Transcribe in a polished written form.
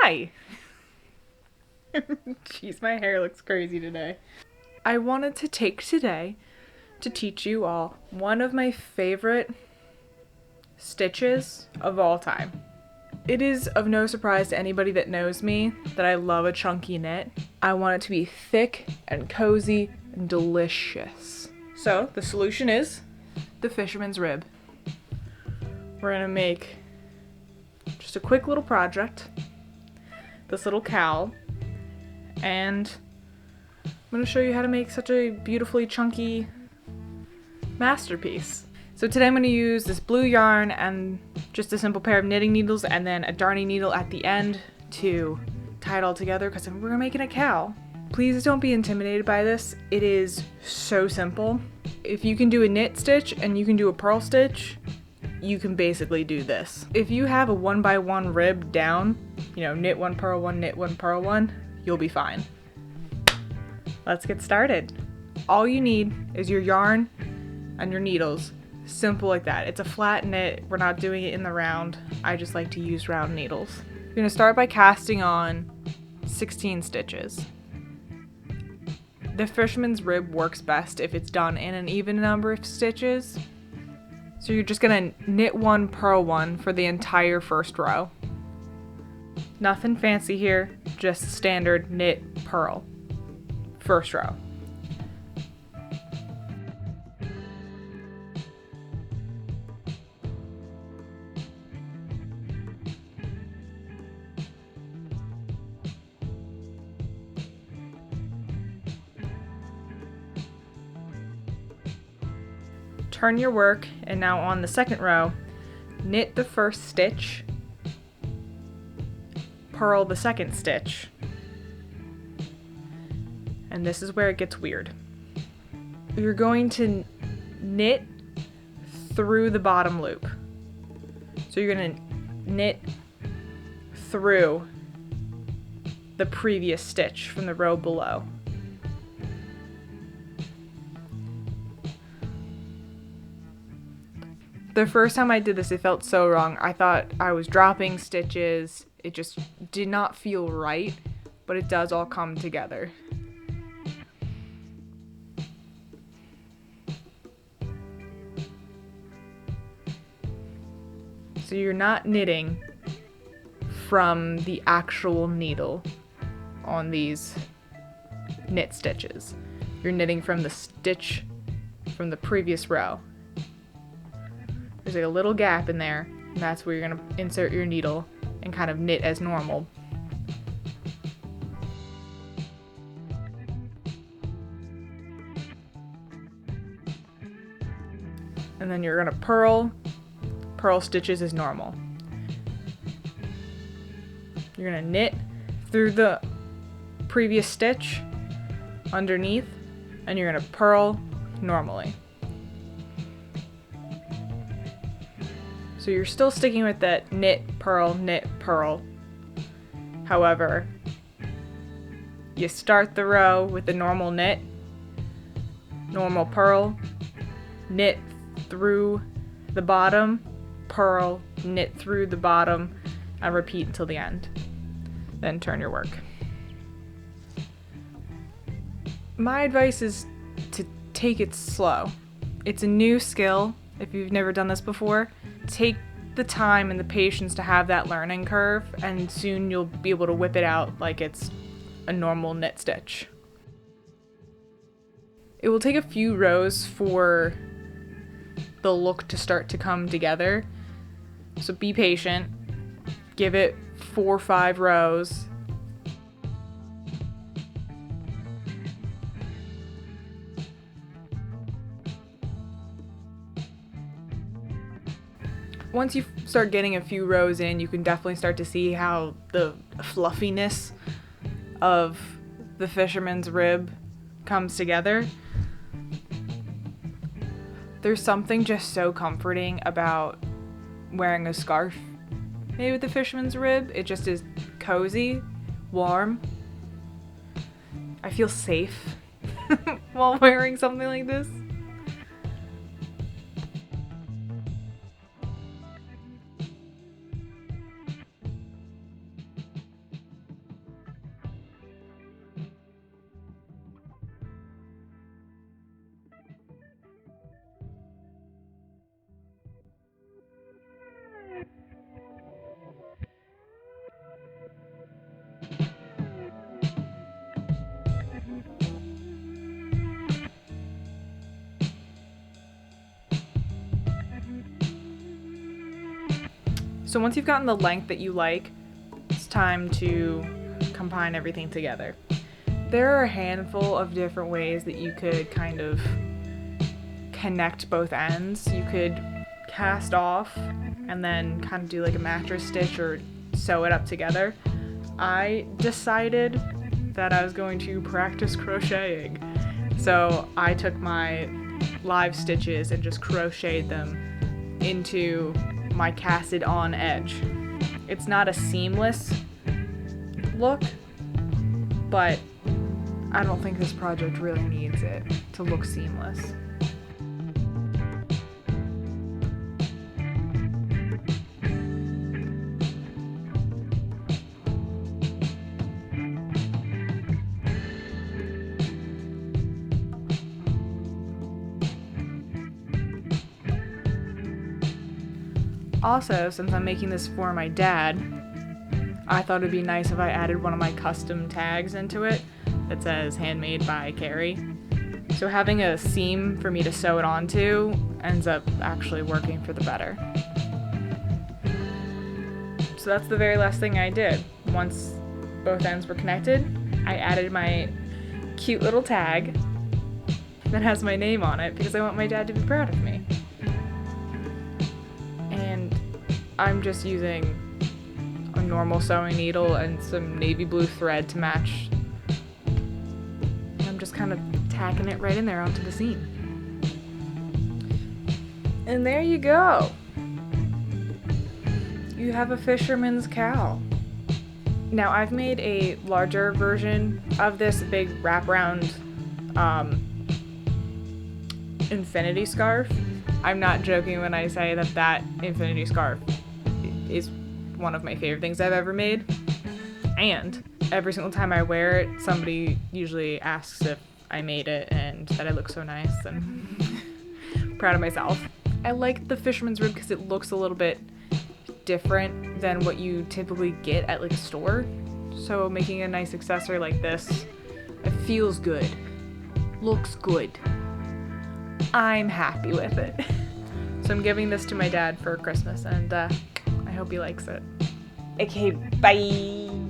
Hi! Jeez, my hair looks crazy today. I wanted to take today to teach you all one of my favorite stitches of all time. It is of no surprise to anybody that knows me that I love a chunky knit. I want it to be thick and cozy and delicious. So the solution is the fisherman's rib. We're gonna make just a quick little project, this little cowl, and I'm gonna show you how to make such a beautifully chunky masterpiece. So today I'm gonna use this blue yarn and just a simple pair of knitting needles and then a darning needle at the end to tie it all together because we're making a cowl. Please don't be intimidated by this. It is so simple. If you can do a knit stitch and you can do a purl stitch, you can basically do this. If you have a 1x1 rib down, knit one, purl one, knit one, purl one, you'll be fine. Let's get started. All you need is your yarn and your needles. Simple like that. It's a flat knit. We're not doing it in the round. I just like to use round needles. You're gonna start by casting on 16 stitches. The fisherman's rib works best if it's done in an even number of stitches. So you're just gonna knit one, purl one for the entire first row. Nothing fancy here, just standard knit, purl. First row. Turn your work, and now on the second row, knit the first stitch, purl the second stitch, and this is where it gets weird. You're going to knit through the bottom loop. So you're going to knit through the previous stitch from the row below. The first time I did this, it felt so wrong. I thought I was dropping stitches. It just did not feel right, but it does all come together. So you're not knitting from the actual needle on these knit stitches. You're knitting from the stitch from the previous row. There's like a little gap in there, and that's where you're gonna insert your needle and kind of knit as normal. And then you're gonna purl stitches as normal. You're gonna knit through the previous stitch underneath, and you're gonna purl normally. So you're still sticking with that knit, purl, However, you start the row with the normal knit, normal purl, knit through the bottom, purl, knit through the bottom, and repeat until the end. Then turn your work. My advice is to take it slow. It's a new skill if you've never done this before. Take the time and the patience to have that learning curve, and soon you'll be able to whip it out like it's a normal knit stitch. It will take a few rows for the look to start to come together, so be patient. Give it 4 or 5 rows. Once you start getting a few rows in, you can definitely start to see how the fluffiness of the fisherman's rib comes together. There's something just so comforting about wearing a scarf made with the fisherman's rib. It just is cozy, warm. I feel safe while wearing something like this. So once you've gotten the length that you like, it's time to combine everything together. There are a handful of different ways that you could kind of connect both ends. You could cast off and then kind of do like a mattress stitch or sew it up together. I decided that I was going to practice crocheting. So I took my live stitches and just crocheted them into my casted on edge. It's not a seamless look, but I don't think this project really needs it to look seamless. Also, since I'm making this for my dad, I thought it'd be nice if I added one of my custom tags into it that says handmade by Kerry. So having a seam for me to sew it onto ends up actually working for the better. So that's the very last thing I did. Once both ends were connected, I added my cute little tag that has my name on it because I want my dad to be proud of me. And I'm just using a normal sewing needle and some navy blue thread to match. I'm just kind of tacking it right in there onto the seam. And there you go. You have a fisherman's cowl. Now I've made a larger version of this big wraparound infinity scarf. I'm not joking when I say that that infinity scarf is one of my favorite things I've ever made. And every single time I wear it, somebody usually asks if I made it and that I look so nice, and proud of myself. I like the fisherman's rib because it looks a little bit different than what you typically get at like a store. So making a nice accessory like this, it feels good, looks good. I'm happy with it. So I'm giving this to my dad for Christmas, and I hope he likes it. Okay, bye.